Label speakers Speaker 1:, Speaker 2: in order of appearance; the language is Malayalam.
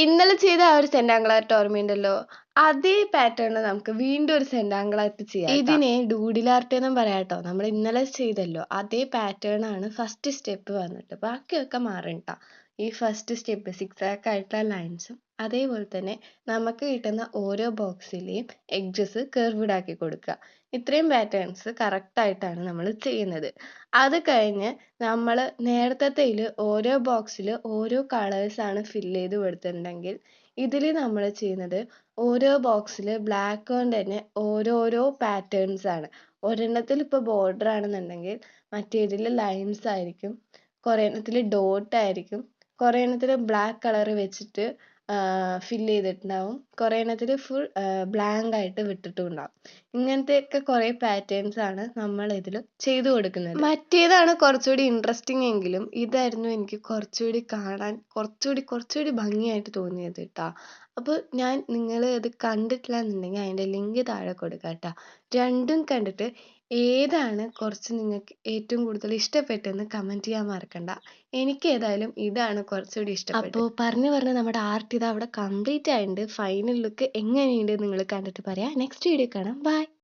Speaker 1: ഇന്നലെ ചെയ്ത ആ ഒരു സെന്റാങ്കളായിട്ട് ഓർമ്മയുണ്ടല്ലോ? അതേ പാറ്റേണിൽ നമുക്ക് വീണ്ടും ഒരു സെന്റാങ്കളായിട്ട് ചെയ്യാം ട്ടോ. ഇതിനെ ഡൂഡിൽ ആർട്ട് എന്നും പറയാട്ടോ. നമ്മൾ ഇന്നലെ ചെയ്തല്ലോ അതേ പാറ്റേൺ ആണ് ഫസ്റ്റ് സ്റ്റെപ്പ് വന്നിട്ട്. ബാക്കിയൊക്കെ മാറും ട്ടോ. ഈ ഫസ്റ്റ് സ്റ്റെപ്പ് സിക്സാക്ക് ആയിട്ടുള്ള ലൈൻസും അതേപോലെ തന്നെ നമുക്ക് കിട്ടുന്ന ഓരോ ബോക്സിലെയും എഡ്ജസ് കർവ്ഡ് ആക്കി കൊടുക്കുക. ഇത്രയും പാറ്റേൺസ് കറക്റ്റ് ആയിട്ടാണ് നമ്മൾ ചെയ്യുന്നത്. അത് കഴിഞ്ഞ് നമ്മൾ നേരത്തേതിൽ ഓരോ ബോക്സിൽ ഓരോ കളേഴ്സ് ആണ് ഫില്ല് ചെയ്ത് കൊടുത്തിട്ടുണ്ടെങ്കിൽ ഇതിൽ നമ്മൾ ചെയ്യുന്നത് ഓരോ ബോക്സിൽ ബ്ലാക്ക് കൊണ്ട് തന്നെ ഓരോരോ പാറ്റേൺസ് ആണ്. ഒരെണ്ണത്തിൽ ഇപ്പോൾ ബോർഡർ ആണെന്നുണ്ടെങ്കിൽ മറ്റേതിൽ ലൈൻസ് ആയിരിക്കും, കുറേ എണ്ണത്തിൽ ഡോട്ട് ആയിരിക്കും, കുറേ എണ്ണത്തിൽ ബ്ലാക്ക് കളർ വെച്ചിട്ട് ഫില്ല് ചെയ്തിട്ടുണ്ടാവും, കുറേ എണ്ണത്തിൽ ഫുൾ ബ്ലാങ്ക് ആയിട്ട് വിട്ടിട്ടുണ്ടാവും. ഇങ്ങനത്തെയൊക്കെ കുറേ പാറ്റേൺസ് ആണ് നമ്മൾ ഇതിൽ ചെയ്തു കൊടുക്കുന്നത്. മറ്റേതാണ് കുറച്ചുകൂടി ഇൻട്രസ്റ്റിംഗ് എങ്കിലും ഇതായിരുന്നു എനിക്ക് കുറച്ചുകൂടി കാണാൻ കുറച്ചുകൂടി ഭംഗിയായിട്ട് തോന്നിയത് ട്ടോ. അപ്പോൾ നിങ്ങൾ ഇത് കണ്ടിട്ടില്ല എന്നുണ്ടെങ്കിൽ അതിൻ്റെ ലിങ്ക് താഴെ കൊടുക്കാം ട്ടോ. രണ്ടും കണ്ടിട്ട് ഏതാണ് കുറച്ച് നിങ്ങൾക്ക് ഏറ്റവും കൂടുതൽ ഇഷ്ടപ്പെട്ടെന്ന് കമൻറ്റ് ചെയ്യാൻ മറക്കണ്ട. എനിക്ക് ഏതായാലും ഇതാണ് കുറച്ചുകൂടി ഇഷ്ടപ്പെട്ടത്. അപ്പോൾ പറഞ്ഞ് നമ്മുടെ ആർട്ട് ഇതാ അവിടെ കംപ്ലീറ്റ് ആയിട്ടുണ്ട്. ഫൈനൽ ലുക്ക് എങ്ങനെയുണ്ട് നിങ്ങൾ കണ്ടിട്ട് പറയാം. നെക്സ്റ്റ് വീഡിയോ കാണാം. ബൈ.